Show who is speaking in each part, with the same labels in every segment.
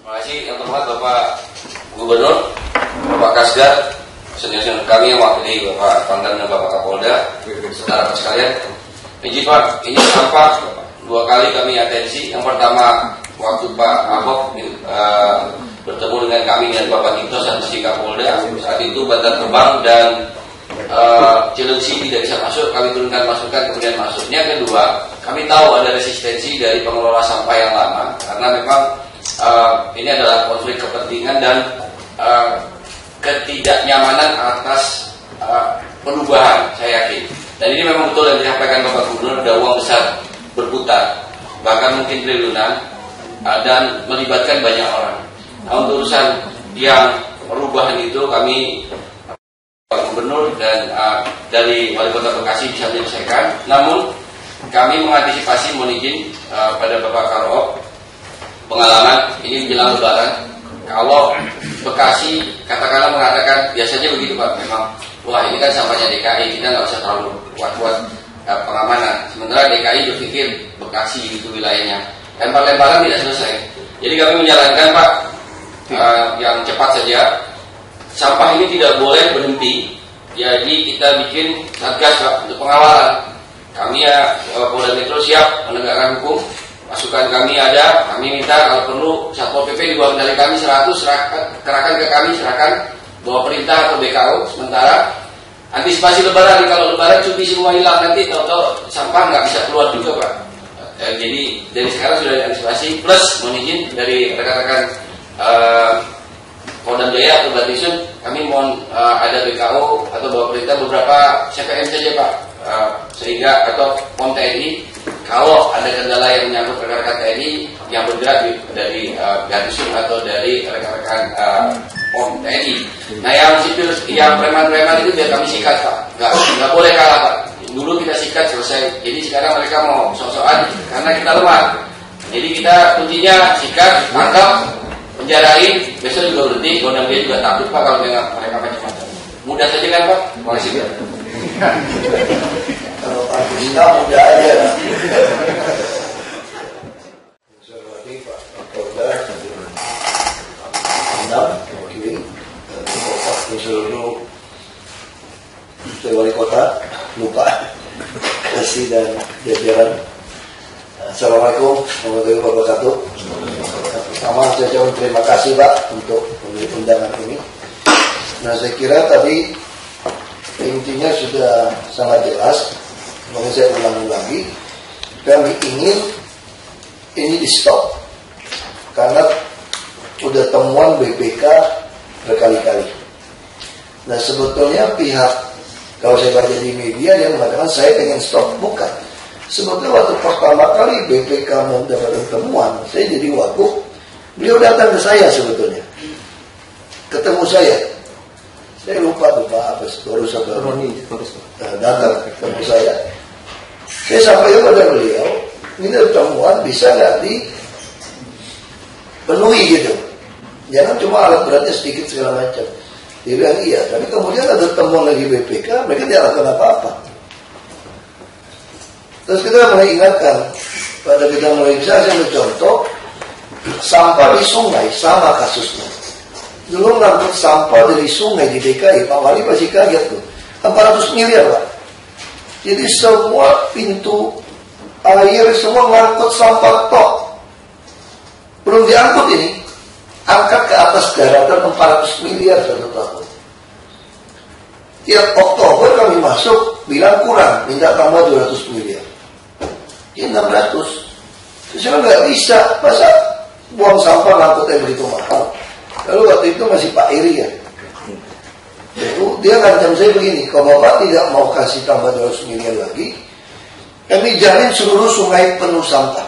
Speaker 1: Terima kasih yang terhormat Bapak Gubernur, Bapak Kasgar, senior-senior kami yang wakili Bapak Pangdam dan Bapak Kapolda, saudara sekalian. Izin Pak, ini sampah 2 kali kami atensi. Yang pertama waktu Pak Ahok bertemu dengan kami dan Bapak Tito saat di Kapolda. Saat itu Bantar Gebang dan Cilengsi tidak bisa masuk, kami turunkan masukan kemudian masuk. Yang kedua, kami tahu ada resistensi dari pengelola sampah yang lama karena memang ini adalah konflik kepentingan dan ketidaknyamanan atas perubahan, saya yakin. Dan ini memang betul yang disampaikan Bapak Gubernur, ada uang besar berputar, bahkan mungkin triliunan, dan melibatkan banyak orang. Nah, untuk urusan yang perubahan itu kami Pak Gubernur dan dari Wali Kota Bekasi bisa menyelesaikan. Namun kami mengantisipasi, mohon izin pada Bapak Karop, pengalaman ini menjelang Lebaran. Kalau Bekasi katakanlah mengatakan biasanya begitu Pak, memang wah ini kan sampahnya DKI, kita nggak usah terlalu kuat-kuat pengamanan. Sementara DKI berpikir Bekasi itu wilayahnya, lempar-lemparan tidak selesai. Jadi kami menyarankan Pak, yang cepat saja, sampah ini tidak boleh berhenti. Jadi kita bikin satgas Pak untuk pengawalan. Kami Polda Metro siap menegakkan hukum. Masukan kami ada, kami minta kalau perlu Satpol PP di bawah kendali kami 100 kerahkan ke kami, serahkan bawa perintah atau BKO. Sementara antisipasi Lebaran, kalau Lebaran cuti semua hilang, nanti tahu-tahu sampah nggak bisa keluar juga Pak. Jadi dari sekarang sudah diantisipasi. Plus mohon izin dari rekan-rekan Polda Jaya atau Batisun, kami mohon ada BKO atau bawa perintah beberapa CPM saja Pak, sehingga atau POM TNI. Kalau ada kendala yang menyangkut rekan-rekan TNI yang bergerak dari Batisun atau dari rekan-rekan POM TNI. Nah yang sipil, yang preman-preman itu biar kami sikat Pak, nggak boleh kalah Pak. Dulu kita sikat selesai, jadi sekarang mereka mau sok-sokan karena kita lemah. Jadi kita kuncinya sikat, tangkap, penjarain, besok juga berhenti. Gondang dia juga takut Pak kalau dengan mereka macam-macam. Mudah saja kan Pak? Terima kasih Pak.
Speaker 2: Kalau Pak Bina mudah aja. Saya lagi Pak Kapolda, Pangdam, wakili, dan seluruh Wali Kota, lupa, Kasih dan jajaran. Assalamualaikum warahmatullahi wabarakatuh. Pertama saya ucapkan terima kasih Pak untuk undangan ini. Nah saya kira tadi intinya sudah sangat jelas. Makanya saya ulangi lagi, kami ingin ini di stop karena udah temuan BPK berkali-kali. Nah sebetulnya pihak, kalau saya baca di media dia mengatakan saya pengen stop, bukan. Sebetulnya waktu pertama kali BPK mendapatkan temuan, saya jadi wagub, beliau datang ke saya sebetulnya, ketemu saya lupa apa Torus atau datang ketemu saya sampaikan pada beliau, ini temuan bisa nggak dipenuhi gitu, jangan cuma alat beratnya sedikit segala macam. Dia bilang iya, tapi kemudian ada temuan lagi BPK, mereka tidak lakukan apa-apa. Terus kita mulai ingatkan, pada kita mulai bisa saya contoh sampah di sungai sama kasusnya. Dulu ngangkut sampah dari sungai di DKI, Pak Wali pasti kaget tuh, 400 miliar Pak. Jadi semua pintu air semua ngangkut sampah tok, belum diangkut ini, angkat ke atas daratan 400 miliar satu tahun. Tiap Oktober kami masuk bilang kurang, minta tambah 200 miliar. Ini 600. Saya nggak bisa, masa buang sampah ngangkutnya begitu mahal. Lalu waktu itu masih Pak Iri ya. Dia ngancam saya begini, kalau Bapak tidak mau kasih tambah 200 miliar lagi, kami jalin seluruh sungai penuh sampah.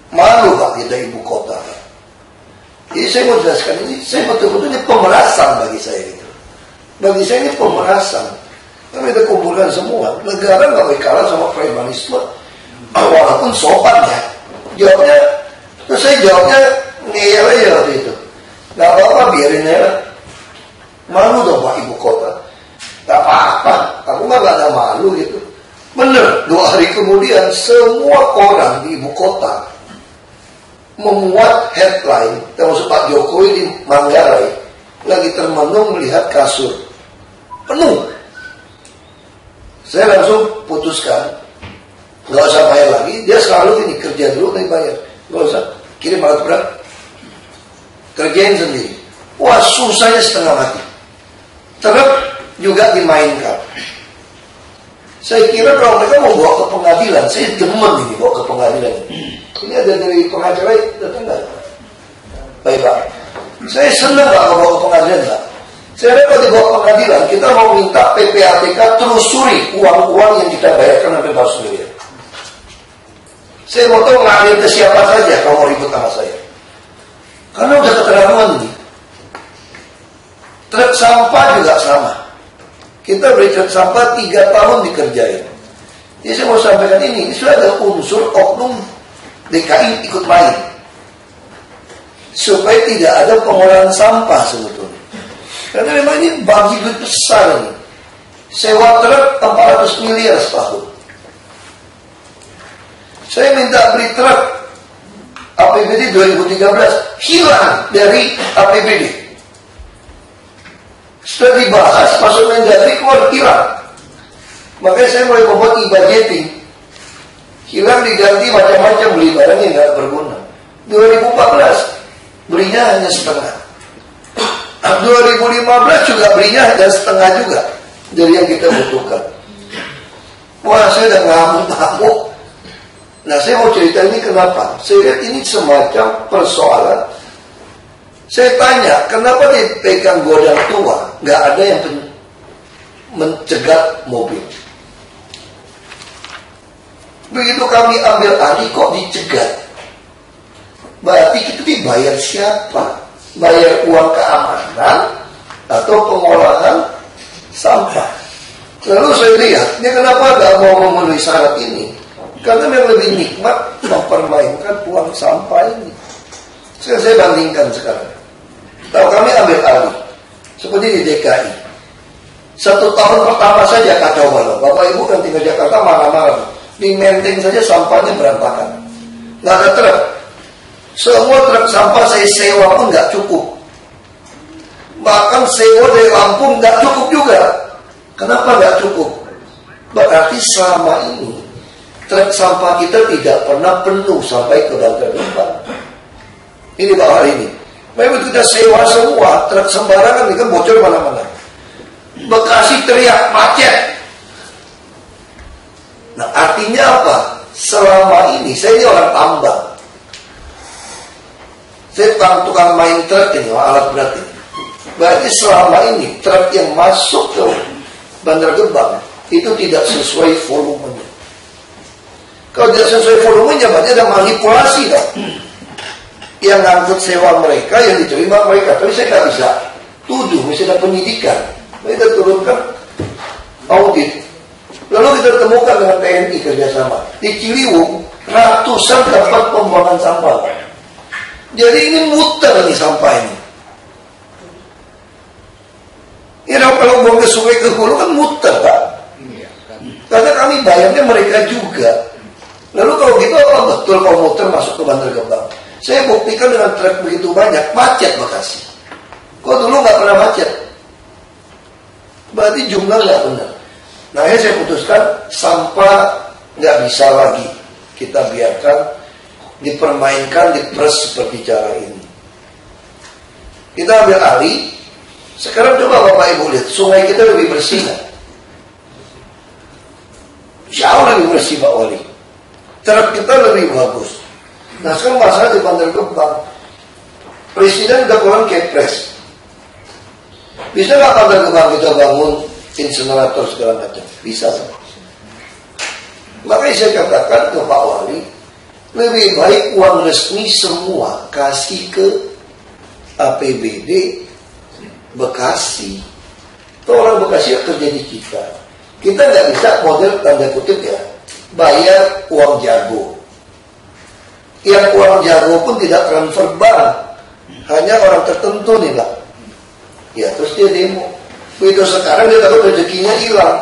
Speaker 2: Malu Pak kita ibu kota Pak. Jadi saya mau jelaskan ini, saya betul-betul ini pemerasan bagi saya gitu. Bagi saya ini pemerasan. Kami kita kumpulkan semua. Negara nggak boleh kalah sama premanisme, walaupun sopan ya. Jawabnya, terus saya jawabnya ngeyel aja waktu itu. Nggak apa-apa, biarin aja. Malu dong Pak ibu kota. Gak apa-apa, aku mah gak ada malu gitu. Bener, 2 hari kemudian semua orang di ibu kota memuat headline, termasuk Pak Jokowi di Manggarai lagi termenung melihat kasur penuh. Saya langsung putuskan, nggak usah bayar lagi. Dia selalu ini kerja dulu nanti bayar, nggak usah kirim alat berat, kerjain sendiri. Wah, susahnya setengah mati. Terus juga dimainkan. Saya kira kalau mereka mau bawa ke pengadilan, saya demen ini bawa ke pengadilan. Ini ada dari pengacara datang nggak? Baik Pak, saya senang Pak kalau bawa ke pengadilan Pak. Saya lihat kalau dibawa ke pengadilan, kita mau minta PPATK telusuri uang-uang yang kita bayarkan sampai 400 miliar. Saya mau tahu ngalir ke siapa saja kalau mau ribut sama saya. Karena udah keterlaluan ini. Truk sampah juga sama. Kita beri truk sampah 3 tahun dikerjain. Jadi saya mau sampaikan ini sudah ada unsur oknum DKI ikut main. Supaya tidak ada pengolahan sampah sebetulnya. Karena memang ini bagi duit besar ini. Sewa truk 400 miliar setahun. Saya minta beli truk APBD 2013 hilang dari APBD. Sudah dibahas masuk Mendagri keluar hilang. Makanya saya mulai membuat e-budgeting. Hilang diganti macam-macam, beli barang yang nggak berguna. 2014 belinya hanya setengah. 2015 juga belinya hanya setengah juga dari yang kita butuhkan. Wah, saya udah ngamuk-ngamuk. Nah, saya mau cerita ini kenapa? Saya lihat ini semacam persoalan. Saya tanya, kenapa dipegang godang tua nggak ada yang mencegat mobil? Begitu kami ambil alih kok dicegat? Berarti kita dibayar siapa? Bayar uang keamanan atau pengolahan sampah? Lalu saya lihat, dia kenapa nggak mau memenuhi syarat ini? Karena yang lebih nikmat mempermainkan uang sampah ini. Sekarang saya bandingkan sekarang. Kalau kami ambil alih, seperti di DKI, 1 tahun pertama saja kacau balau. Bapak Ibu kan tinggal Jakarta malam-malam, di Menteng saja sampahnya berantakan. Nggak ada truk. Semua truk sampah saya sewa pun nggak cukup. Bahkan sewa dari Lampung nggak cukup juga. Kenapa nggak cukup? Berarti selama ini truk sampah kita tidak pernah penuh sampai ke Bantar Gebang. Ini Pak hari ini. Memang kita sewa semua, truk sembarangan ini kan bocor mana-mana. Bekasi teriak macet. Nah, artinya apa? Selama ini saya ini orang tambang. Saya tukang main truk ini, alat berat ini. Berarti selama ini truk yang masuk ke Bantar Gebang itu tidak sesuai volumenya. Kalau tidak sesuai volumenya berarti ada manipulasi kan? Yang ngangkut sewa mereka, yang diterima mereka. Tapi saya nggak bisa tuduh, mesti ada penyidikan. Kita turunkan audit. Lalu kita temukan dengan TNI kerjasama. Di Ciliwung, ratusan tempat pembuangan sampah. Jadi ini muter nih sampah ini. Ya kalau buang ke sungai ke hulu kan muter Pak. Karena kami bayarnya mereka juga. Lalu kalau gitu apa betul kalau muter masuk ke Bantar Gebang? Saya buktikan dengan truk begitu banyak, macet Bekasi. Kok dulu nggak pernah macet? Berarti jumlah nggak benar. Nah, saya putuskan sampah nggak bisa lagi kita biarkan dipermainkan, diperes seperti cara ini. Kita ambil alih. Sekarang coba Bapak Ibu lihat, sungai kita lebih bersih kan? Jauh lebih bersih Pak Wali. Truk kita lebih bagus. Nah sekarang masalah di Bantar Gebang, Presiden udah keluar kepres. Bisa nggak Bantar Gebang kita bangun insinerator segala macam? Bisa. Makanya saya katakan ke Pak Wali, lebih baik uang resmi semua kasih ke APBD Bekasi. Itu orang Bekasi yang kerja di kita. Kita nggak bisa model tanda kutip ya, bayar uang jago. Yang uang jago pun tidak transfer bank, hanya orang tertentu nih Pak. Ya terus dia demo. Begitu sekarang dia takut rezekinya hilang.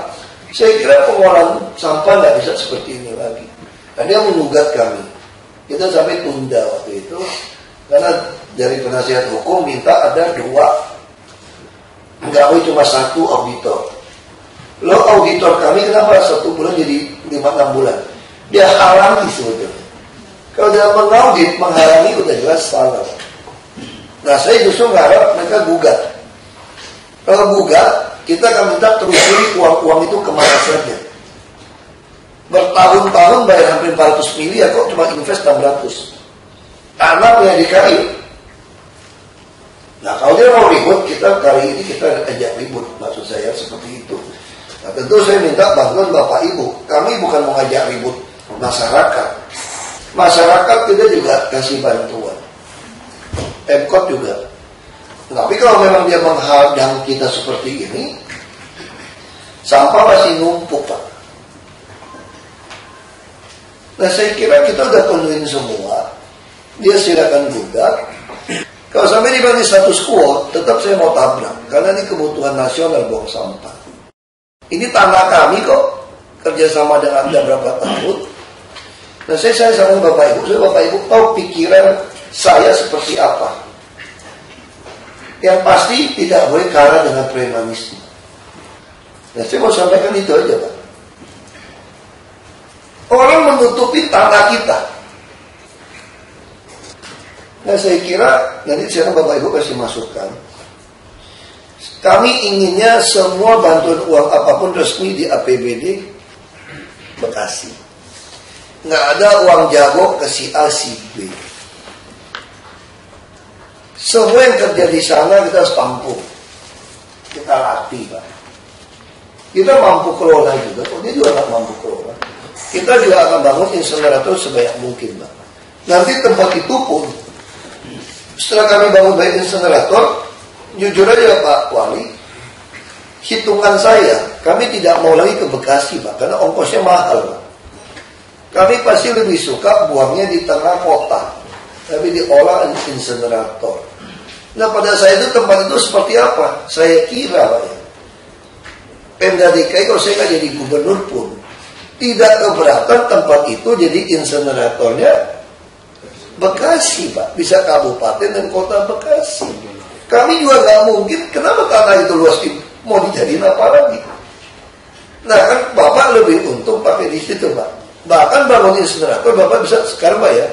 Speaker 2: Saya kira pengolahan sampah nggak bisa seperti ini lagi. Dan dia menggugat kami. Kita sampai tunda waktu itu karena dari penasihat hukum minta ada 2, nggak boleh cuma 1 auditor. Lo auditor kami kenapa 1 bulan jadi 5-6 bulan? Dia halangi sebetulnya. Kalau dia mengaudit, menghalangi udah jelas salah. Nah saya justru ngarep mereka gugat. Kalau gugat, kita akan minta telusuri uang-uang itu kemana saja. Bertahun-tahun bayar hampir 400 miliar kok cuma invest 600. Anak punya DKI. Nah kalau dia mau ribut, kita kali ini kita ajak ribut. Maksud saya seperti itu. Nah tentu saya minta bantuan Bapak Ibu. Kami bukan mau ngajak ribut masyarakat. Masyarakat kita juga kasih bantuan. Pemkot juga. Tapi kalau memang dia menghadang kita seperti ini, sampah masih numpuk Pak. Nah saya kira kita udah penuhin semua. Dia silakan gugat. Kalau sampai dibanding status quo, tetap saya mau tabrak. Karena ini kebutuhan nasional buang sampah. Ini tanah kami kok. Kerjasama dengan Anda berapa tahun. Nah saya sama Bapak Ibu. Saya Bapak Ibu tahu pikiran saya seperti apa. Yang pasti tidak boleh kalah dengan premanisme. Nah saya mau sampaikan itu aja Pak. Orang menutupi tanah kita. Nah saya kira nanti sekarang Bapak Ibu kasih masukan. Kami inginnya semua bantuan uang apapun resmi di APBD Bekasi. Nggak ada uang jago ke si A, si B. Semua yang kerja di sana kita harus tampung. Kita latih Pak. Kita mampu kelola juga. Oh dia juga nggak mampu kelola. Kita juga akan bangun insenerator sebanyak mungkin Pak. Nanti tempat itu pun setelah kami bangun banyak insenerator, jujur aja Pak Wali, hitungan saya, kami tidak mau lagi ke Bekasi Pak, karena ongkosnya mahal Pak. Kami pasti lebih suka buangnya di tengah kota, tapi diolah insenerator. Nah pada saat itu tempat itu seperti apa? Saya kira Pak ya, Pemda DKI kalau saya nggak jadi gubernur pun tidak keberatan tempat itu jadi inseneratornya Bekasi Pak, bisa kabupaten dan kota Bekasi. Kami juga nggak mungkin, kenapa tanah itu luas mau dijadiin apa lagi? Nah kan Bapak lebih untung pakai di situ Pak. Bahkan bangun insenerator Bapak bisa sekarang Pak ya,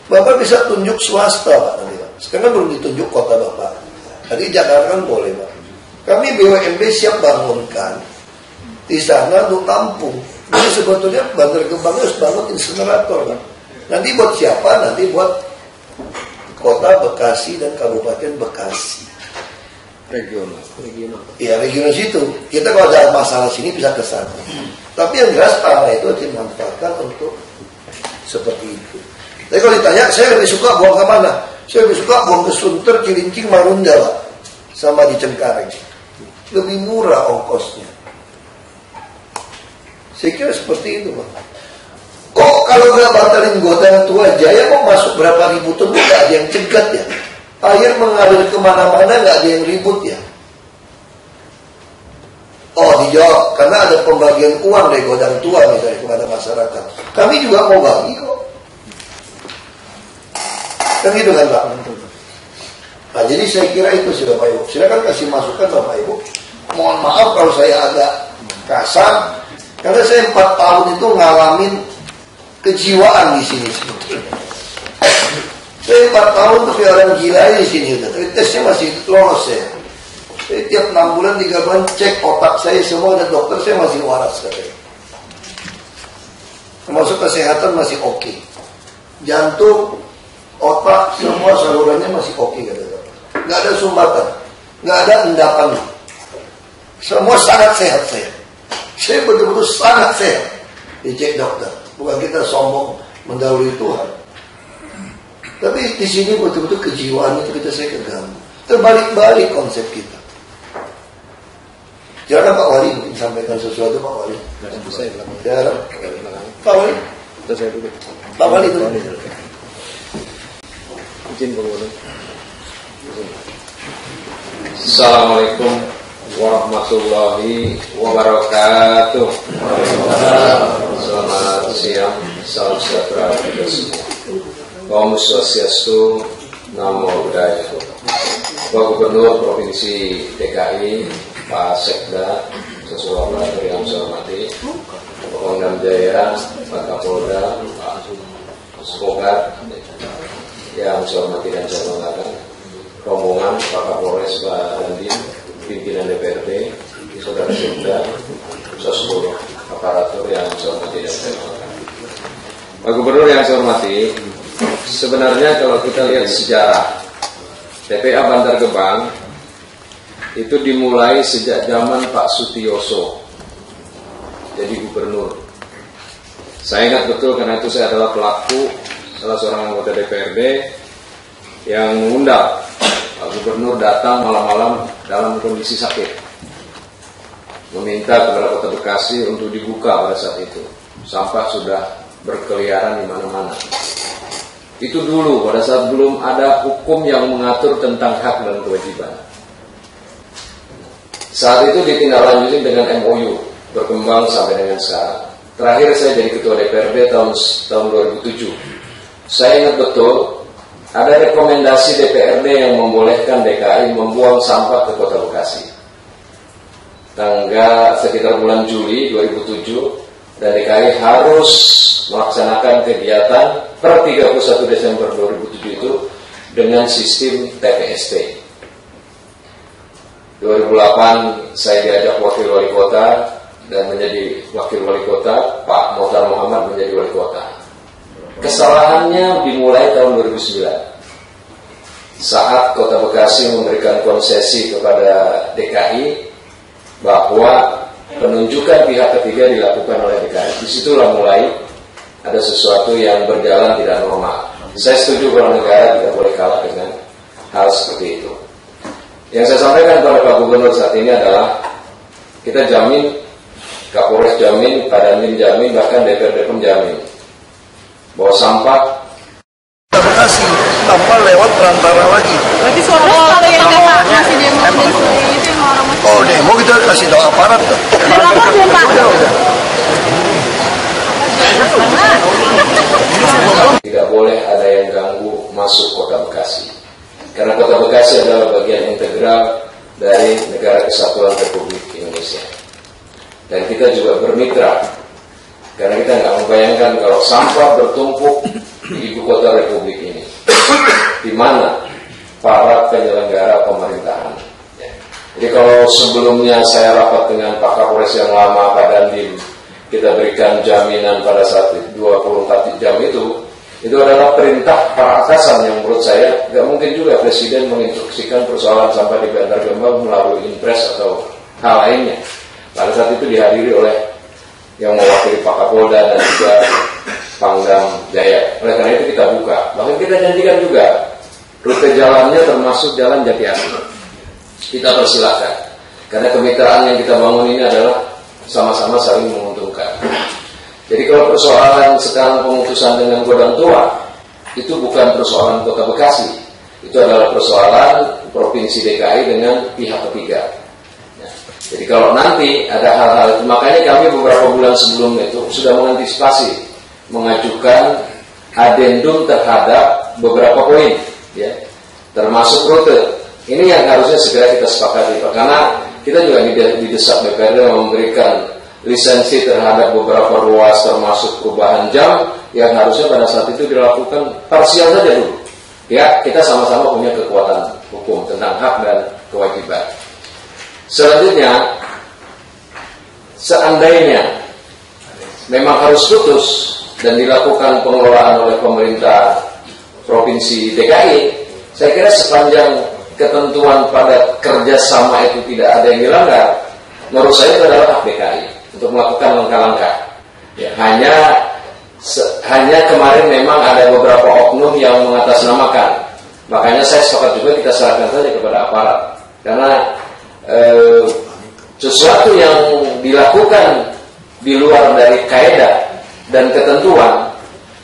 Speaker 2: Bapak bisa tunjuk swasta Pak nanti Pak. Sekarang belum ditunjuk kota Bapak. Tadi Jakarta kan boleh Pak. Kami BUMD siap bangunkan di sana untuk tampung. Jadi sebetulnya Bantar Gebang harus bangun insenerator kan. Nanti buat siapa? Nanti buat kota Bekasi dan Kabupaten Bekasi.
Speaker 3: Regional.
Speaker 2: Iya regional situ. Kita kalau ada masalah sini bisa ke sana. Tapi yang jelas tanah itu dimanfaatkan untuk seperti itu. Tapi kalau ditanya, saya lebih suka buang ke mana? Saya lebih suka buang ke Sunter, Cilincing, Marunda Pak. Sama di Cengkareng. Lebih murah ongkosnya. Saya kira seperti itu Pak. Kok kalau nggak batalin Godang Tua Jaya mau masuk berapa ribu ton nggak ada yang cegat ya? Air mengalir kemana-mana nggak ada yang ribut ya? Oh dijawab karena ada pembagian uang dari Godang Tua misalnya kepada masyarakat. Kami juga mau bagi kok. Kan gitu kan Pak? Nah jadi saya kira itu sih Bapak Ibu. Silakan kasih masukan Bapak Ibu. Mohon maaf kalau saya agak kasar karena saya 4 tahun itu ngalamin kejiwaan di sini sebetulnya. Saya 4 tahun tapi orang gila di sini udah. Tapi tesnya masih lolos ya. Saya tiap 6 bulan 3 bulan cek otak saya semua dan dokter saya masih waras katanya. Termasuk kesehatan masih oke. Jantung, otak semua salurannya masih oke katanya. Nggak ada sumbatan, nggak ada endapan. Semua sangat sehat saya. Saya betul-betul sangat sehat. Dicek dokter. Bukan kita sombong mendahului Tuhan. Tapi di sini betul-betul kejiwaan itu kita saya keganggu. Terbalik-balik konsep kita. Jangan Pak Wali mungkin sampaikan sesuatu Pak Wali. Ya, Pak Wali. Pak Wali dulu.
Speaker 3: Assalamualaikum warahmatullahi wabarakatuh. Selamat siang, salam sejahtera kita semua. Om Swastiastu, Namo Buddhaya. Pak Gubernur Provinsi DKI, Pak Sekda, sesuai operator yang saya hormati, Pak Pangdam Jaya, Pak Kapolda, Pak Semoga yang saya hormati dan saya banggakan, rombongan Pak Kapolres, Pak Dandim, pimpinan DPRD, Saudara Sekda, seluruh aparatur yang saya hormati dan saya banggakan. Pak Gubernur yang saya hormati, sebenarnya kalau kita lihat sejarah TPA Bantar Gebang itu dimulai sejak zaman Pak Sutioso jadi gubernur. Saya ingat betul karena itu saya adalah pelaku, salah seorang anggota DPRD yang mengundang Pak Gubernur datang malam-malam dalam kondisi sakit, meminta kepada Kota Bekasi untuk dibuka pada saat itu. Sampah sudah berkeliaran di mana-mana. Itu dulu pada saat belum ada hukum yang mengatur tentang hak dan kewajiban. Saat itu ditindaklanjuti dengan MOU, berkembang sampai dengan sekarang. Terakhir saya jadi ketua DPRD tahun 2007. Saya ingat betul ada rekomendasi DPRD yang membolehkan DKI membuang sampah ke Kota Bekasi. Tanggal sekitar bulan Juli 2007. Dan DKI harus melaksanakan kegiatan per 31 Desember 2007 itu dengan sistem TPST. 2008 saya diajak wakil wali kota dan menjadi wakil wali kota, Pak Mohtar Muhammad menjadi wali kota. Kesalahannya dimulai tahun 2009 saat Kota Bekasi memberikan konsesi kepada DKI bahwa penunjukan pihak ketiga dilakukan oleh DKI. Disitulah mulai ada sesuatu yang berjalan tidak normal. Saya setuju kalau negara tidak boleh kalah dengan hal seperti itu. Yang saya sampaikan kepada Pak Gubernur saat ini adalah kita jamin, Kapolres jamin, Pak Dandim jamin, bahkan DPRD pun jamin bahwa sampah
Speaker 2: Bekasi tanpa lewat perantara lagi.
Speaker 4: Berarti soal yang masih demo itu yang orang masih.
Speaker 2: Oh demo kita kasih tahu aparat.
Speaker 3: Tidak boleh ada yang ganggu masuk Kota Bekasi. Karena Kota Bekasi adalah bagian integral dari Negara Kesatuan Republik Indonesia. Dan kita juga bermitra. Karena kita nggak membayangkan kalau sampah bertumpuk di ibu kota Republik ini, di mana para penyelenggara pemerintahan. Jadi kalau sebelumnya saya rapat dengan Pak Kapolres yang lama, Pak Dandim, kita berikan jaminan pada saat 24 jam itu adalah perintah para atasan yang menurut saya nggak mungkin juga Presiden menginstruksikan persoalan sampah di Bantar Gebang melalui impres atau hal lainnya. Pada saat itu dihadiri oleh yang mewakili Pak Kapolda dan juga Pangdam Jaya. Oleh karena itu kita buka. Bahkan kita janjikan juga rute jalannya termasuk jalan Jati Asih. Kita persilakan. Karena kemitraan yang kita bangun ini adalah sama-sama saling menguntungkan. Jadi kalau persoalan sekarang pemutusan dengan Godang Tua itu bukan persoalan Kota Bekasi. Itu adalah persoalan Provinsi DKI dengan pihak ketiga. Jadi kalau nanti ada hal-hal itu, makanya kami beberapa bulan sebelumnya itu sudah mengantisipasi, mengajukan adendum terhadap beberapa poin, ya, termasuk rute. Ini yang harusnya segera kita sepakati, Pak, karena kita juga didesak DPRD memberikan lisensi terhadap beberapa ruas, termasuk perubahan jam yang harusnya pada saat itu dilakukan parsial saja dulu. Ya, kita sama-sama punya kekuatan hukum tentang hak dan kewajiban. Selanjutnya, seandainya memang harus putus dan dilakukan pengelolaan oleh pemerintah Provinsi DKI, saya kira sepanjang ketentuan pada kerjasama itu tidak ada yang dilanggar, menurut saya itu adalah hak DKI untuk melakukan langkah-langkah. Ya, hanya kemarin memang ada beberapa oknum yang mengatasnamakan, makanya saya sepakat juga kita serahkan saja kepada aparat, karena sesuatu yang dilakukan di luar dari kaedah dan ketentuan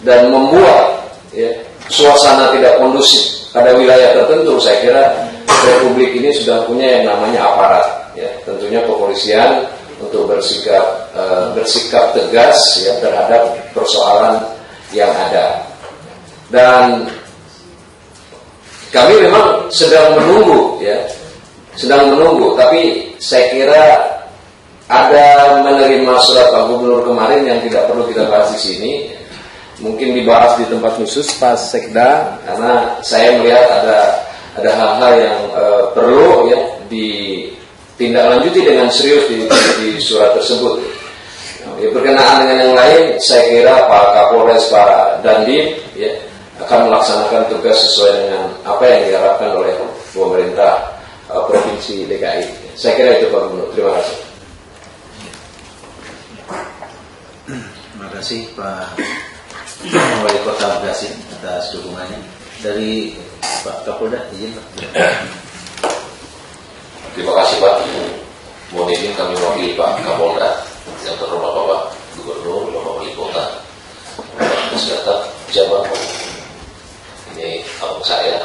Speaker 3: dan membuat, ya, suasana tidak kondusif pada wilayah tertentu, saya kira Republik ini sudah punya yang namanya aparat, ya, tentunya kepolisian untuk bersikap tegas, ya, terhadap persoalan yang ada. Dan kami memang sedang menunggu, ya, sedang menunggu. Tapi saya kira ada menerima surat Pak Gubernur kemarin yang tidak perlu kita bahas di sini. Mungkin dibahas di tempat khusus pas Sekda, karena saya melihat ada hal-hal yang perlu, ya, ditindaklanjuti dengan serius di surat tersebut. Ya, berkenaan dengan yang lain, saya kira Pak Kapolres, Pak Dandim, ya, akan melaksanakan tugas sesuai dengan apa yang diharapkan oleh pemerintah Provinsi DKI. Saya kira itu Pak Gubernur. Terima kasih.
Speaker 5: Terima kasih Pak Wali Kota Bekasi atas dukungannya. Dari Pak Kapolda, izin Pak.
Speaker 6: Terima kasih Pak. Mohon izin kami mewakili Pak Kapolda, yang terhormat Bapak Gubernur, Bapak Wali Kota, Bapak Sekda, Jabar. Ini abang saya,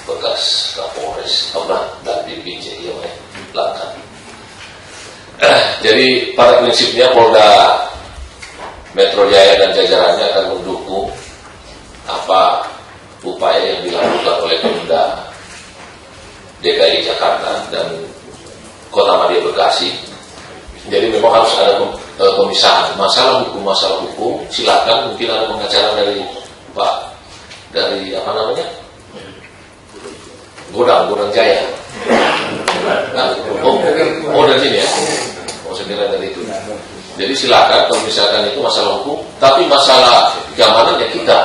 Speaker 6: bekas Kapolres dan BPJ yang Langkat. Jadi pada prinsipnya Polda Metro Jaya dan jajarannya akan mendukung apa upaya yang dilakukan oleh Pemda DKI Jakarta dan Kota Madya Bekasi. Jadi memang harus ada pemisahan masalah hukum silakan, mungkin ada pengacara dari Pak dari apa namanya Godang Jaya. Nah, dari sini ya. Saya kira dari itu. Jadi silakan kalau misalkan itu masalah hukum, tapi masalah keamanan ya kita.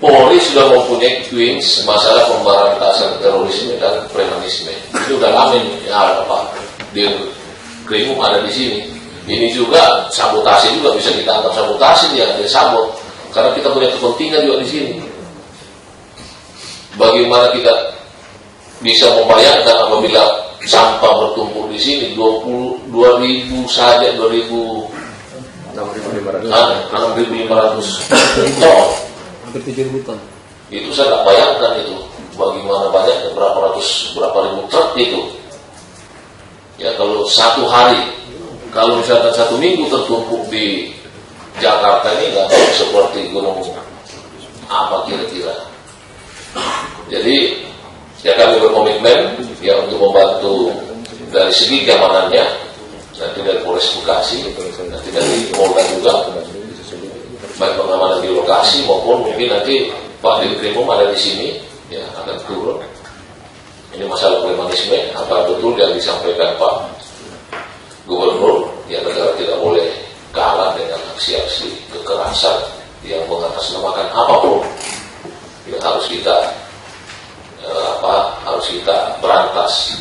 Speaker 6: Polri sudah mempunyai twins masalah pemberantasan terorisme dan premanisme. Itu udah lama ya apa di Krimum ada di sini. Ini juga sabotase juga bisa kita anggap sabotase dia sabot karena kita punya kepentingan juga di sini. Bagaimana kita bisa membayangkan apabila sampah bertumpuk di sini 2.000 saja 6.500 ton,
Speaker 5: hampir 7.000 ton.
Speaker 6: Itu saya nggak bayangkan itu bagaimana banyaknya, berapa ribu truk itu. Ya kalau satu hari, kalau misalkan 1 minggu tertumpuk di Jakarta ini nggak seperti gunung apa kira-kira. Jadi ya kami berkomitmen ya untuk membantu dari segi keamanannya, nanti dari Polres Bekasi, nanti dari Polda juga, baik pengamanan di lokasi maupun mungkin nanti Pak Dirkrimum ada di sini, ya akan turun. Ini masalah premanisme, apa betul yang disampaikan Pak Gubernur, ya negara tidak boleh kalah dengan aksi-aksi kekerasan yang mengatasnamakan apapun, yang harus kita berantas.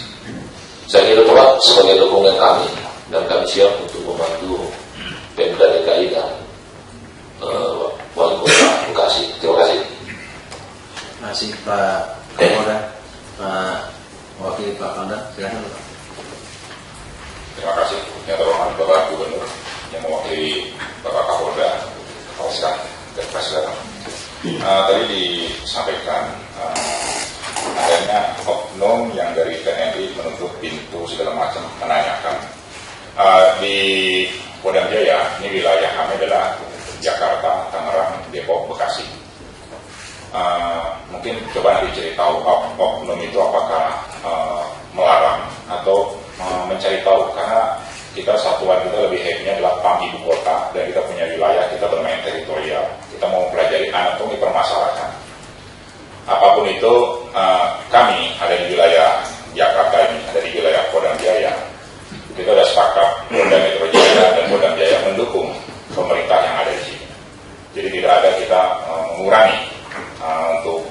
Speaker 6: Saya kira Pak sebagai dukungan kami dan kami siap untuk membantu Pemda DKI dan Wali Kota Bekasi. Terima kasih.
Speaker 5: Terima kasih Pak Kapolda, Pak Wakil Pak Pangdam, silakan Pak.
Speaker 7: Terima kasih yang terhormat Bapak Gubernur yang mewakili Bapak Kapolda, Kapolsek dan Presiden. Tadi disampaikan adanya oknum yang dari TNI menutup pintu segala macam menanyakan. Di Kodam Jaya, ini wilayah kami adalah Jakarta, Tangerang, Depok, Bekasi. Mungkin coba nanti ceritahu oknum itu apakah melarang atau mencari tahu, karena kita satuan kita lebih heavy-nya adalah PAM ibu kota dan kita punya wilayah, kita bermain teritorial, kita mau mempelajari anatomi permasalahan. Apapun itu, kami ada di wilayah Jakarta ini, ada di wilayah Kodam Jaya. Kita sudah sepakat Polda Metro Jaya dan Kodam Jaya mendukung pemerintah yang ada di sini. Jadi tidak ada kita mengurangi untuk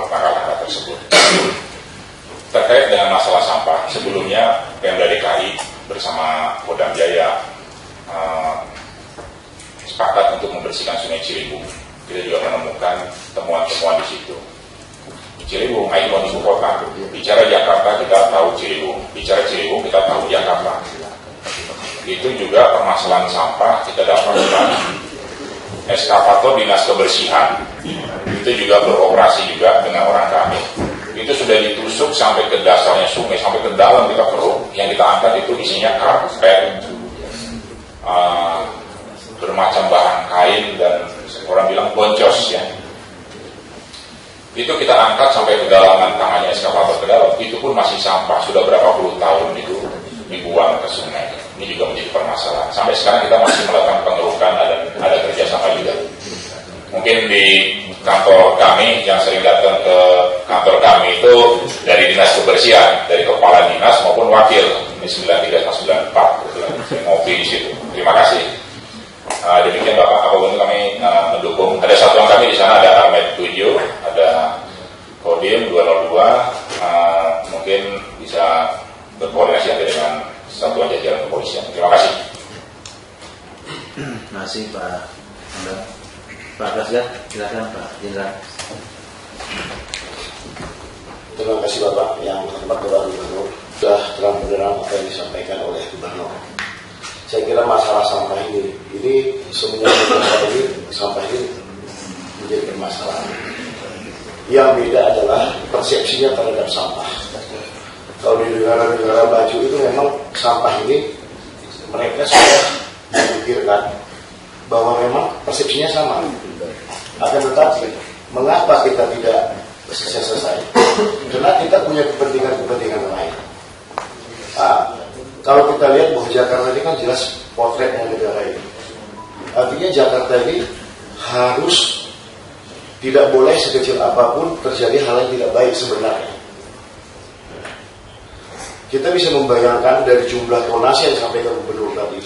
Speaker 7: langkah-langkah tersebut. Terkait dengan masalah sampah, sebelumnya Pemda DKI bersama Kodam Jaya sepakat untuk membersihkan Sungai Ciliwung. Kita juga menemukan temuan-temuan di situ. Ciliwung, ikon ibu kota. Bicara Jakarta kita tahu Ciliwung, bicara Ciliwung kita tahu Jakarta. Itu juga permasalahan sampah kita dapatkan eskavator dinas kebersihan. Itu juga beroperasi juga dengan orang kami. Itu sudah ditusuk sampai ke dasarnya sungai, sampai ke dalam kita perlu. Yang kita angkat itu isinya karpet, bermacam bahan kain dan orang bilang boncos ya. itu kita angkat sampai kedalaman tangannya eskavator ke dalam, itu pun masih sampah, sudah berapa puluh tahun itu dibuang ke sungai. Ini juga menjadi permasalahan. Sampai sekarang kita masih melakukan pengerukan, ada kerjasama juga. Mungkin di kantor kami yang sering datang ke kantor kami itu dari dinas kebersihan, dari kepala dinas maupun wakil, ini 93-94 ngopi di situ. Terima kasih. Demikian Bapak, apapun kami mendukung. Ada satuan kami di sana, ada Armet 7, ada Kodim 202, mungkin bisa berkoordinasi dengan satuan jajaran kepolisian. Terima kasih.
Speaker 5: Terima kasih Pak Anda. Pak Kasgar, silakan Pak Jenderal.
Speaker 2: Terima kasih Bapak yang hormat Bapak Gubernur, sudah terang benderang apa yang disampaikan oleh Gubernur. Saya kira masalah sampah ini sebenarnya sampah ini menjadi permasalahan. Yang beda adalah persepsinya terhadap sampah. Kalau di negara-negara maju itu memang sampah ini mereka sudah memikirkan bahwa memang persepsinya sama. Akan tetapi mengapa kita tidak selesai? Karena kita punya kepentingan lain. Kalau kita lihat bahwa Jakarta ini kan jelas potretnya negara ini. Artinya Jakarta ini harus tidak boleh sekecil apapun terjadi hal yang tidak baik sebenarnya. Kita bisa membayangkan dari jumlah donasi yang disampaikan Gubernur tadi,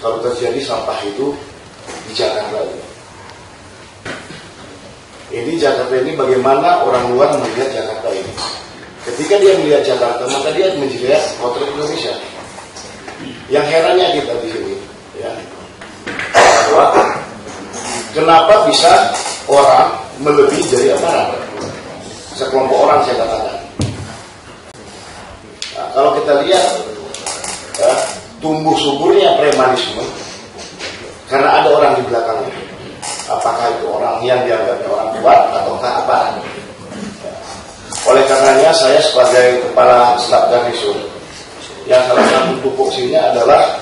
Speaker 2: kalau terjadi sampah itu di Jakarta ini. Ini Jakarta ini bagaimana orang luar melihat Jakarta ini. Ketika dia melihat Jakarta, maka dia melihat potret Indonesia. Yang herannya kita di sini, ya, bahwa kenapa bisa orang melebihi dari aparat? Sekelompok orang saya katakan. Nah, kalau kita lihat ya, tumbuh suburnya premanisme karena ada orang di belakangnya. Apakah itu orang yang dianggapnya orang kuat ataukah aparat? Ya. Oleh karenanya saya sebagai kepala staf Garnisun, yang salah satu tupoksinya adalah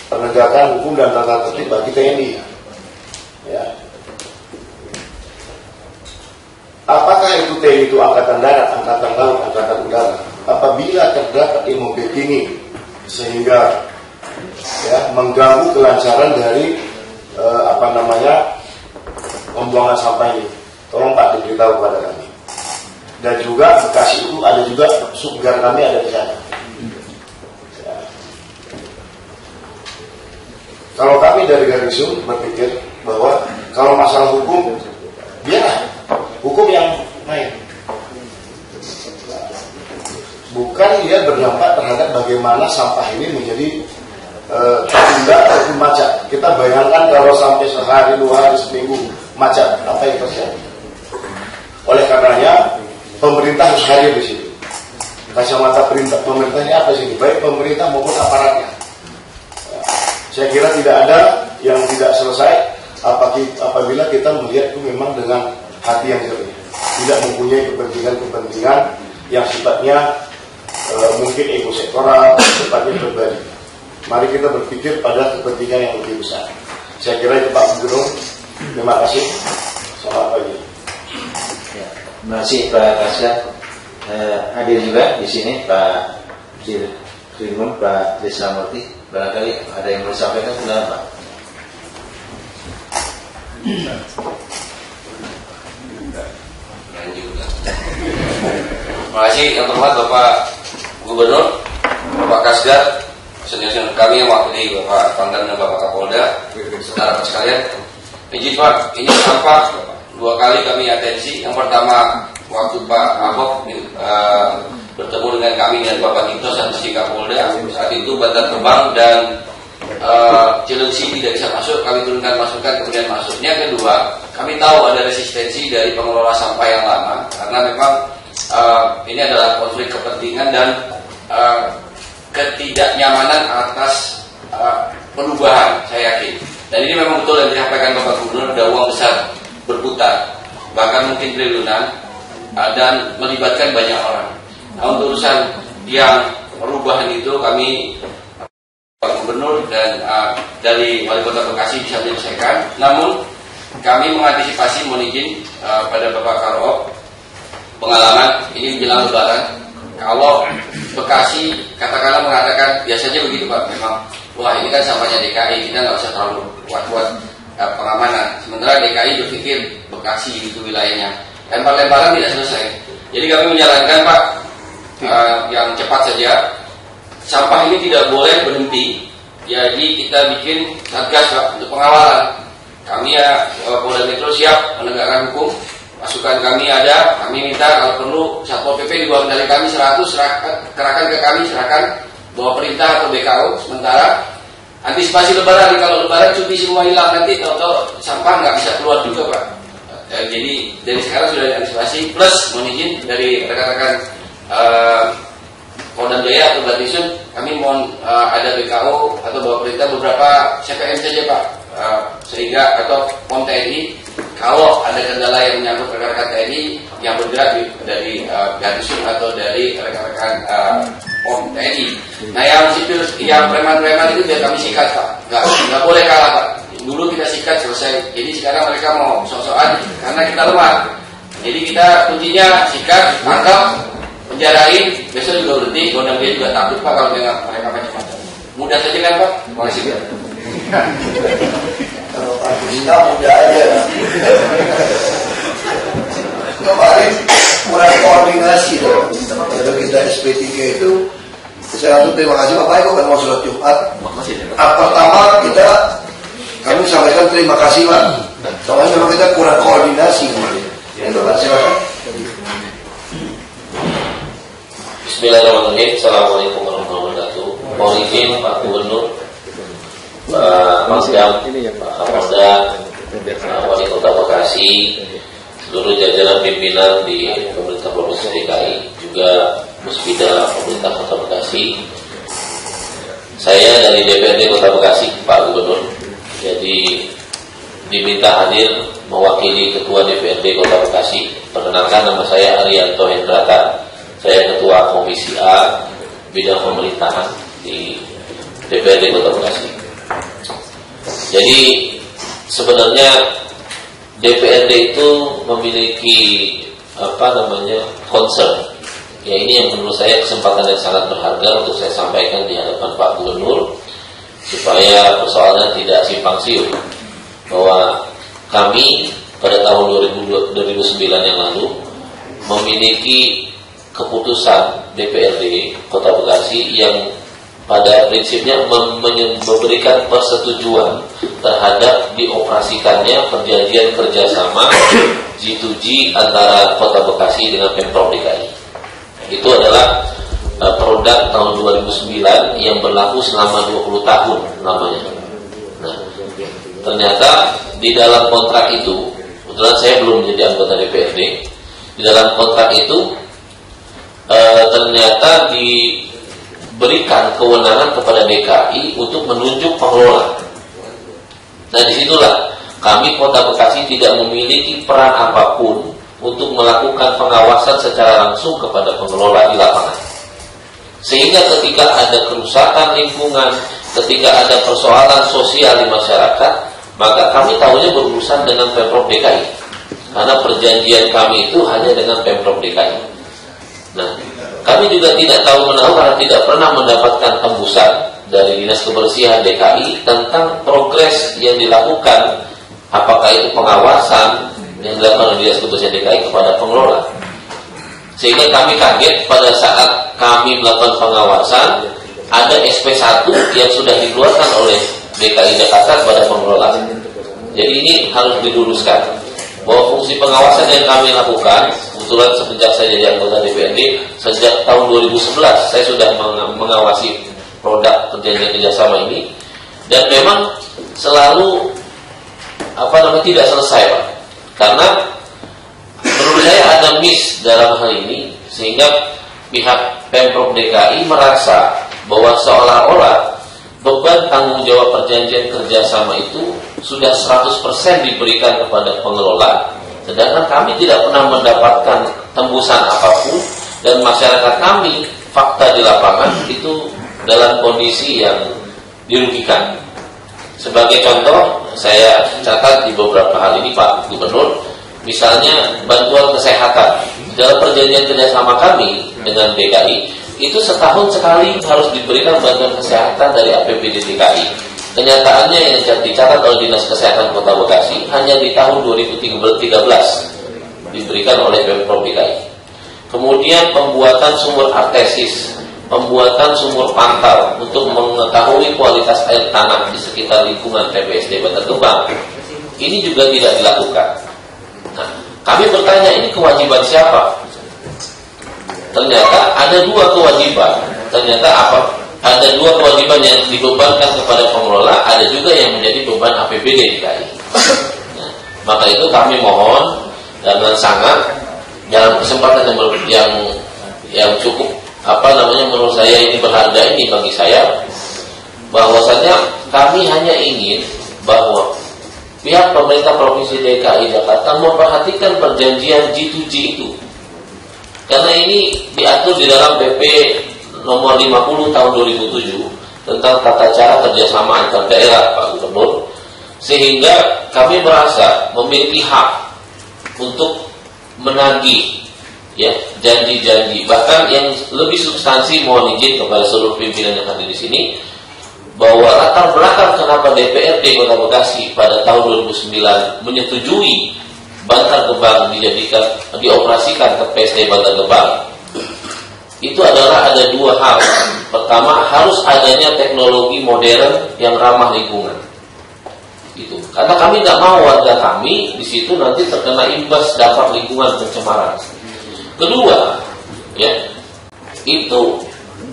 Speaker 2: penegakan hukum dan tata tertib bagi TNI. Ya. Apakah itu TNI itu angkatan darat, angkatan laut, angkatan udara? Apabila terdapat yang membackingi sehingga ya, mengganggu kelancaran dari pembuangan sampah ini, tolong Pak diberitahu kepada kami. Dan juga Bekasi itu ada juga subgar kami ada di sana. Ya. Kalau kami dari Garnisun berpikir bahwa kalau masalah hukum, biarlah hukum yang main. Bukan dia berdampak terhadap bagaimana sampah ini menjadi tertunda ataupun macet. Kita bayangkan kalau sampai sehari, 2 hari, seminggu macet, apa yang terjadi? Oleh karenanya pemerintah harus hadir di sini. Kacamata pemerintahnya apa sih? Baik pemerintah maupun aparatnya. Saya kira tidak ada yang tidak selesai apabila kita melihat itu memang dengan hati yang jernih, tidak mempunyai kepentingan yang sifatnya mungkin ego sektoral, sifatnya pribadi. Mari kita berpikir pada kepentingan yang lebih besar. Saya kira itu Pak Gubernur. Terima kasih. Selamat pagi.
Speaker 5: Ya, terima kasih Pak Kasgar. Hadir juga di sini Pak Dirmum, Pak Desa Murti. Barangkali ada yang mau disampaikan, silakan Pak.
Speaker 1: Terima kasih yang terhormat Bapak Gubernur, Bapak Kasgar, senior kami yang wakili Bapak Pangdam dan Bapak Kapolda, saudara sekalian. Izin Pak, ini sampah 2 kali kami atensi. Yang pertama waktu Pak Ahok bertemu dengan kami dan Bapak Tito saat di Kapolda. Saat itu Bantar Gebang dan Cilengsi tidak bisa masuk, kami turunkan masukan kemudian masuknya. Kedua, kami tahu ada resistensi dari pengelola sampah yang lama karena memang ini adalah konflik kepentingan dan ketidaknyamanan atas perubahan, saya yakin. Dan ini memang betul yang disampaikan Bapak Gubernur, ada uang besar berputar, bahkan mungkin triliunan, dan melibatkan banyak orang. Nah, untuk urusan yang perubahan itu kami Pak Gubernur dan dari Wali Kota Bekasi bisa menyelesaikan. Namun kami mengantisipasi, mohon izin pada Bapak Karop, pengalaman ini menjelang Lebaran. Kalau Bekasi katakanlah mengatakan biasanya begitu Pak, memang wah ini kan sampahnya DKI, kita nggak usah terlalu kuat-kuat pengamanan. Sementara DKI berpikir Bekasi itu wilayahnya, lempar-lemparan tidak selesai. Jadi kami menyarankan Pak, yang cepat saja, sampah ini tidak boleh berhenti. Jadi kita bikin satgas Pak untuk pengawalan. Kami ya Polda Metro siap menegakkan hukum. Masukan kami ada, kami minta kalau perlu Satpol PP di bawah kendali kami 100 kerahkan ke kami, serahkan bawa perintah atau BKO. Sementara antisipasi Lebaran, kalau Lebaran cuti semua hilang nanti tahu-tahu sampah nggak bisa keluar juga Pak. Jadi dari sekarang sudah diantisipasi, plus mohon izin dari rekan-rekan Polda Jaya atau Batisun, kami mohon ada BKO atau bawa perintah beberapa CPM saja Pak, sehingga atau POM TNI. Kalau ada kendala yang menyangkut rekan-rekan TNI yang bergerak dari Batisun atau dari rekan-rekan POM TNI. Nah yang sipil, yang preman-preman itu biar kami sikat Pak, nggak boleh kalah Pak. Dulu kita sikat selesai, jadi sekarang mereka mau sok-sokan karena kita lemah. Jadi kita kuncinya sikat, tangkap, penjarain, besok juga berhenti. Gondang dia juga takut Pak kalau dengan mereka macam-macam. Mudah saja kan Pak? Terima kasih Pak.
Speaker 2: Kalau Pak Gusna mudah aja. Kemarin kurang koordinasi dong. Kalau kita SP3 itu, saya langsung terima kasih Bapak Ibu kan mau sholat Jumat. Pertama kami sampaikan terima kasih Pak. Soalnya memang kita kurang koordinasi kemarin. Itu Pak, silakan.
Speaker 6: Bismillahirrahmanirrahim. Assalamualaikum warahmatullahi wabarakatuh. Mohon izin Pak Gubernur, Pak Pangdam, Pak Kapolda, Wali Kota Bekasi, seluruh jajaran pimpinan di pemerintah Provinsi DKI, juga Puspida pemerintah Kota Bekasi. Saya dari DPRD Kota Bekasi, Pak Gubernur, jadi diminta hadir mewakili Ketua DPRD Kota Bekasi. Perkenalkan, nama saya Arianto Hendrata. Saya Ketua Komisi A bidang pemerintahan di DPRD Kota Bekasi. Jadi sebenarnya DPRD itu memiliki concern. Ya, ini yang menurut saya kesempatan yang sangat berharga untuk saya sampaikan di hadapan Pak Gubernur supaya persoalannya tidak simpang siur. Bahwa kami pada tahun 2009 yang lalu memiliki keputusan DPRD Kota Bekasi yang pada prinsipnya memberikan persetujuan terhadap dioperasikannya perjanjian kerjasama G2G antara Kota Bekasi dengan Pemprov DKI. Itu adalah produk tahun 2009 yang berlaku selama 20 tahun lamanya. Nah, ternyata di dalam kontrak itu, kebetulan saya belum menjadi anggota DPRD, di dalam kontrak itu ternyata diberikan kewenangan kepada DKI untuk menunjuk pengelola. Nah, disitulah kami Kota Bekasi tidak memiliki peran apapun untuk melakukan pengawasan secara langsung kepada pengelola di lapangan. Sehingga ketika ada kerusakan lingkungan, ketika ada persoalan sosial di masyarakat, maka kami tahunya berurusan dengan Pemprov DKI. Karena perjanjian kami itu hanya dengan Pemprov DKI. Nah, kami juga tidak tahu menahu karena tidak pernah mendapatkan tembusan dari Dinas Kebersihan DKI tentang progres yang dilakukan, apakah itu pengawasan yang dilakukan oleh Dinas Kebersihan DKI kepada pengelola. Sehingga kami kaget pada saat kami melakukan pengawasan, ada SP1 yang sudah dikeluarkan oleh DKI Jakarta kepada pengelola. Jadi ini harus diluruskan bahwa fungsi pengawasan yang kami lakukan, kebetulan semenjak saya jadi anggota DPRD, sejak tahun 2011 saya sudah mengawasi produk perjanjian kerjasama ini, dan memang selalu tidak selesai Pak. Karena menurut saya ada miss dalam hal ini, sehingga pihak Pemprov DKI merasa bahwa seolah-olah beban tanggung jawab perjanjian kerjasama itu sudah 100% diberikan kepada pengelola, sedangkan kami tidak pernah mendapatkan tembusan apapun, dan masyarakat kami fakta di lapangan itu dalam kondisi yang dirugikan. Sebagai contoh, saya catat di beberapa hal ini Pak Gubernur, misalnya bantuan kesehatan dalam perjanjian kerjasama kami dengan DKI itu setahun sekali harus diberikan bantuan kesehatan dari APBD DKI. Kenyataannya yang dicatat oleh Dinas Kesehatan Kota Bekasi hanya di tahun 2013 diberikan oleh Pemprov DKI. Kemudian pembuatan sumur artesis, pembuatan sumur pantau untuk mengetahui kualitas air tanah di sekitar lingkungan TPSD Bantar Gebang, ini juga tidak dilakukan. Nah, kami bertanya, ini kewajiban siapa? Ternyata ada dua kewajiban. Ternyata apa? Ada dua kewajiban yang dibebankan kepada pengelola, ada juga yang menjadi beban APBD DKI. Nah, maka itu kami mohon dengan sangat dalam kesempatan yang cukup menurut saya ini berharga ini bagi saya, bahwasanya kami hanya ingin bahwa pihak pemerintah Provinsi DKI Jakarta memperhatikan perjanjian G2G itu, karena ini diatur di dalam PP nomor 50 tahun 2007 tentang tata cara kerjasama antar daerah, Pak Gubernur, sehingga kami merasa memiliki hak untuk menagih ya janji-janji, bahkan yang lebih substansi. Mohon izin kepada seluruh pimpinan yang hadir di sini bahwa latar belakang kenapa DPRD Kota Bekasi pada tahun 2009 menyetujui Bantar Gebang dioperasikan ke PSD Bantar Gebang itu adalah ada dua hal. Pertama, harus adanya teknologi modern yang ramah lingkungan. Itu karena kami tidak mau warga kami di situ nanti terkena imbas dampak lingkungan pencemaran. Kedua, ya, itu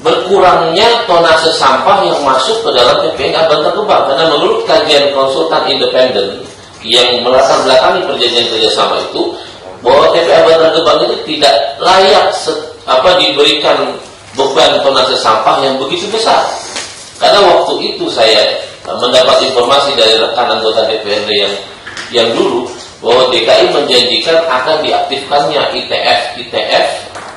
Speaker 6: berkurangnya tonase sampah yang masuk ke dalam TPA Bantar Gebang, karena menurut kajian konsultan independen yang melatar belakangi perjanjian kerjasama itu, bahwa TPA Bantar Gebang itu tidak layak diberikan beban tonase sampah yang begitu besar. Karena waktu itu saya mendapat informasi dari rekan anggota DPRD yang dulu, bahwa DKI menjanjikan akan diaktifkannya ITF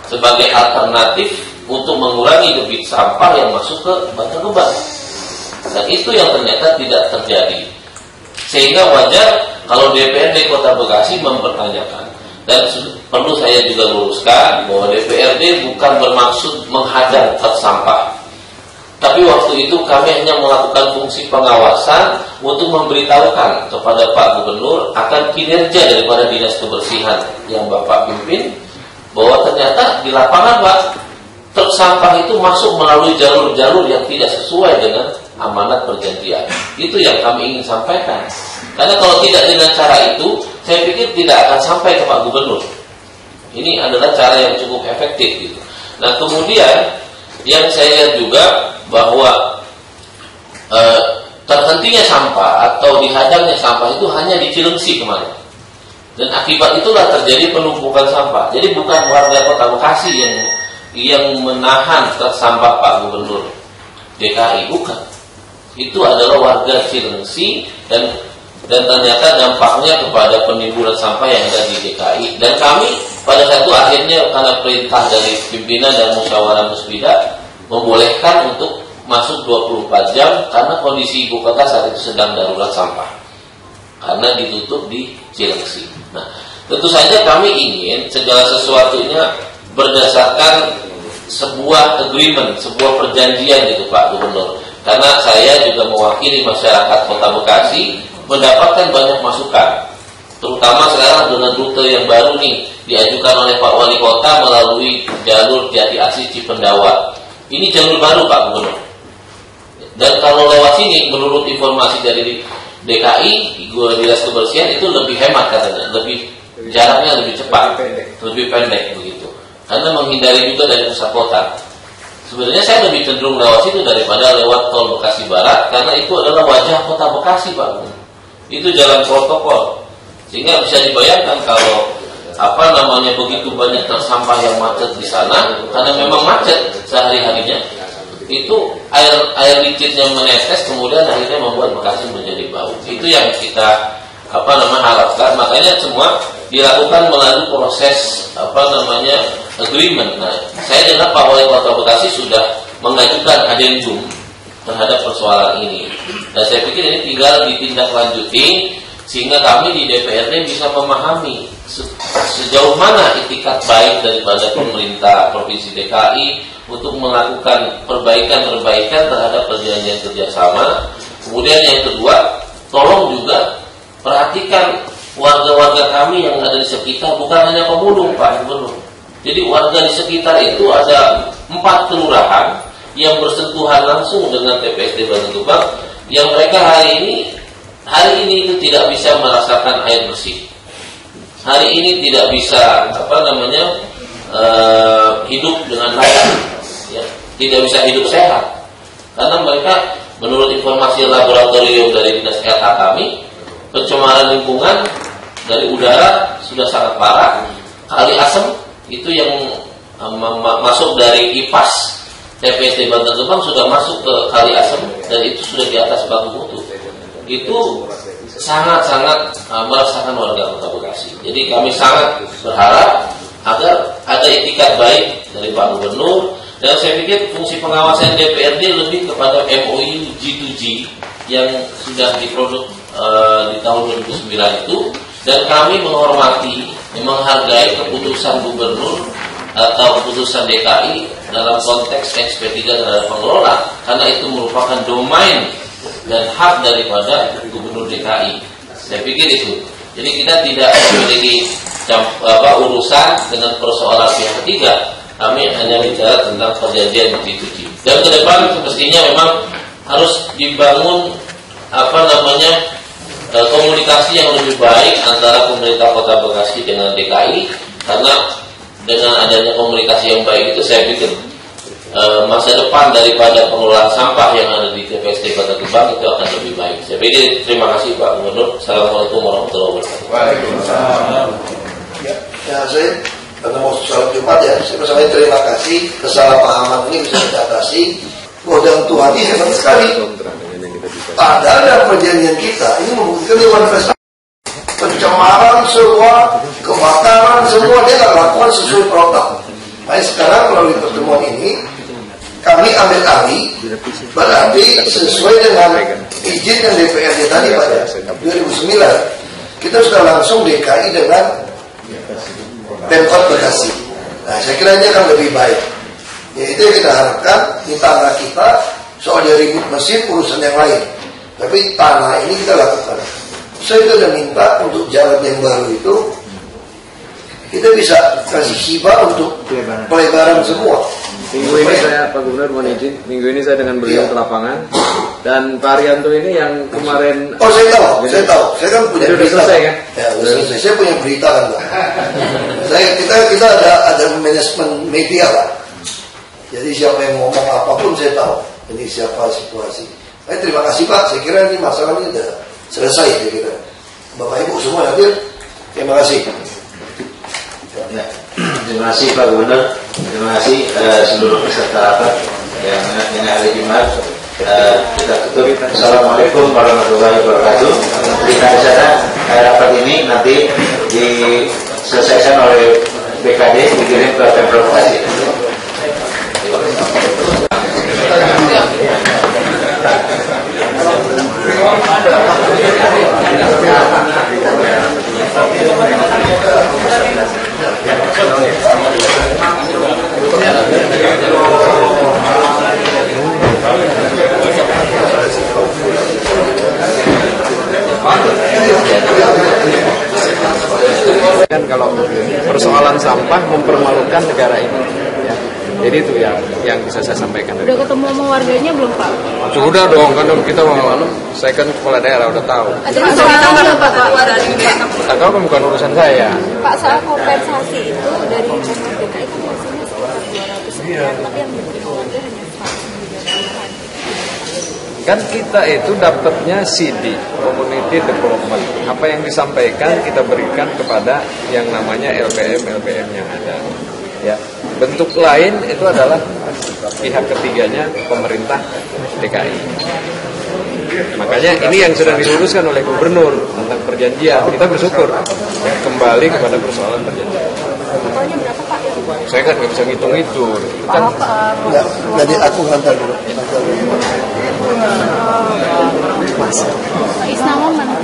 Speaker 6: sebagai alternatif untuk mengurangi debit sampah yang masuk ke Bantar Gebang. Dan itu yang ternyata tidak terjadi. Sehingga wajar kalau DPRD Kota Bekasi mempertanyakan. Dan perlu saya juga luruskan bahwa DPRD bukan bermaksud menghadang truk sampah. Tapi waktu itu kami hanya melakukan fungsi pengawasan untuk memberitahukan kepada Pak Gubernur akan kinerja daripada Dinas Kebersihan yang Bapak pimpin, bahwa ternyata di lapangan Pak, truk sampah itu masuk melalui jalur-jalur yang tidak sesuai dengan amanat perjanjian. Itu yang kami ingin sampaikan. Karena kalau tidak dengan cara itu, saya pikir tidak akan sampai ke Pak Gubernur. Ini adalah cara yang cukup efektif gitu. Nah, kemudian yang saya lihat juga bahwa terhentinya sampah atau dihadangnya sampah itu hanya di Cilengsi kemarin. Dan akibat itulah terjadi penumpukan sampah. Jadi bukan warga Kota Bekasi yang menahan truk sampah Pak Gubernur DKI, bukan. Itu adalah warga Cilengsi dan ternyata dampaknya kepada penimbunan sampah yang ada di DKI. Dan kami pada saat itu akhirnya karena perintah dari pimpinan dan musyawarah musbidah membolehkan untuk masuk 24 jam karena kondisi ibu kota saat itu sedang darurat sampah karena ditutup di Cilengsi. Nah, tentu saja kami ingin segala sesuatunya berdasarkan sebuah agreement, sebuah perjanjian gitu Pak Gubernur. Karena saya juga mewakili masyarakat Kota Bekasi mendapatkan banyak masukan, terutama sekarang dengan rute yang baru nih diajukan oleh Pak Wali Kota melalui jalur Jati Asih Cipendawa. Ini jalur baru Pak Gubernur. Dan kalau lewat sini, menurut informasi dari DKI, Dinas Kebersihan itu lebih hemat katanya, jaraknya lebih cepat, lebih pendek begitu. Karena menghindari juga dari pusat kota. Sebenarnya saya lebih cenderung lewat situ daripada lewat tol Bekasi Barat, karena itu adalah wajah Kota Bekasi Pak Gubernur. Itu jalan protokol, sehingga bisa dibayangkan kalau begitu banyak tersampah yang macet di sana, karena memang macet sehari-harinya, itu air licitnya menetes, kemudian akhirnya membuat Bekasi menjadi bau. Itu yang kita harapkan. Makanya semua dilakukan melalui proses agreement. Nah, saya dengar Pak Wali Kota Bekasi sudah mengajukan adendum terhadap persoalan ini. Dan saya pikir ini tinggal ditindaklanjuti sehingga kami di DPRD bisa memahami sejauh mana itikat baik daripada pemerintah Provinsi DKI untuk melakukan perbaikan-perbaikan terhadap perjanjian kerjasama. Kemudian yang kedua, tolong juga perhatikan warga-warga kami yang ada di sekitar, bukan hanya pemulung Pak Gubernur. Jadi warga di sekitar itu ada 4 kelurahan yang bersentuhan langsung dengan TPSD Bantar Gebang, yang mereka hari ini itu tidak bisa merasakan air bersih. Hari ini tidak bisa hidup dengan layak, ya, tidak bisa hidup sehat, karena mereka menurut informasi laboratorium dari Dinas LH kami, pencemaran lingkungan dari udara sudah sangat parah. Kali asam itu yang masuk dari IPAS TPSD Bantar Gebang sudah masuk ke Kali Asem, dan itu sudah di atas baku mutu. Itu sangat-sangat merasakan warga Kota Bekasi. Jadi kami sangat berharap agar ada itikat baik dari Pak Gubernur, dan saya pikir fungsi pengawasan DPRD lebih kepada MOU G2G yang sudah diproduk di tahun 2009 itu, dan kami menghormati, menghargai keputusan Gubernur atau keputusan DKI dalam konteks SP3 terhadap pengelola, karena itu merupakan domain dan hak daripada Gubernur DKI. Saya pikir itu. Jadi kita tidak memiliki urusan dengan persoalan pihak ketiga. Kami hanya bicara tentang perjanjian G2G. Dan ke depan semestinya memang harus dibangun komunikasi yang lebih baik antara pemerintah Kota Bekasi dengan DKI, karena dengan adanya komunikasi yang baik itu saya pikir masa depan daripada pengelolaan sampah yang ada di TPSD Bantar Gebang itu akan lebih baik. Saya pikir terima kasih Pak Gubernur. Assalamualaikum warahmatullahi wabarakatuh.
Speaker 2: Waalaikumsalam. Ya, saya karena mau salat Jumat ya, saya bersama terima kasih, kesalahpahaman ini bisa diatasi. Godang Tuhan ini hebat sekali. Padahal dalam perjanjian kita ini membuktikan di manifestasi pencemaran semua, kebakaran semua dia nggak lakukan sesuai protokol. Nah sekarang melalui pertemuan ini kami ambil alih, berarti sesuai dengan izin yang DPRD tadi pada 2009 kita sudah langsung DKI dengan Pemkot Bekasi. Nah saya kira ini akan lebih baik. Ya itu yang kita harapkan. Di tanah kita soalnya ribut mesin urusan yang lain, tapi tanah ini kita lakukan. Saya sudah minta untuk jalan yang baru itu kita bisa kasih hibah untuk pelebaran semua.
Speaker 3: Minggu ini saya Pak Gubernur mohon izin, minggu ini saya dengan beliau ke lapangan, dan Pak Arianto ini yang kemarin.
Speaker 2: Oh saya tahu, saya kan punya
Speaker 3: berita. Sudah selesai kan?
Speaker 2: Ya sudah selesai. Saya punya berita kan Pak. kita ada manajemen media lah. Jadi siapa yang ngomong apapun saya tahu. Ini siapa situasi. Terima kasih Pak. Saya kira ini masalah ini sudah selesai. Saya kira. Bapak Ibu semua hadir. Terima kasih.
Speaker 5: Ya, terima kasih Pak Gubernur. Terima kasih seluruh peserta rapat yang ini hari Jumat. Kita tutup. Assalamualaikum warahmatullahi wabarakatuh. Kita acara rapat ini nanti diselesaikan oleh BKD dikirim ke Pemprov Bekasi.
Speaker 3: Kan kalau persoalan sampah mempermalukan negara ini, ya. Jadi itu yang bisa saya sampaikan.
Speaker 4: Udah ketemu sama warganya belum Pak?
Speaker 3: Sudah dong, kan kita saya kan kepala daerah udah tahu.
Speaker 4: Ada masalah belum Pak?
Speaker 3: Tak tahu kan bukan urusan saya.
Speaker 4: Pak, soal kompensasi itu dari Pemprov DKI itu biasanya sekitar 200 sekian, tapi yang diterima warga hanya 100
Speaker 3: Kan kita itu dapatnya CD, Community Development. Apa yang disampaikan kita berikan kepada yang namanya LPM yang ada. Ya, bentuk lain itu adalah pihak ketiganya pemerintah DKI. Makanya ini yang sedang diluruskan oleh Gubernur tentang perjanjian. Kita bersyukur kembali kepada persoalan perjanjian.
Speaker 4: Totalnya berapa Pak?
Speaker 3: Saya kan nggak bisa ngitung itu. Kan
Speaker 2: Jadi aku ngantar dulu.
Speaker 4: Pak Isnawa mana?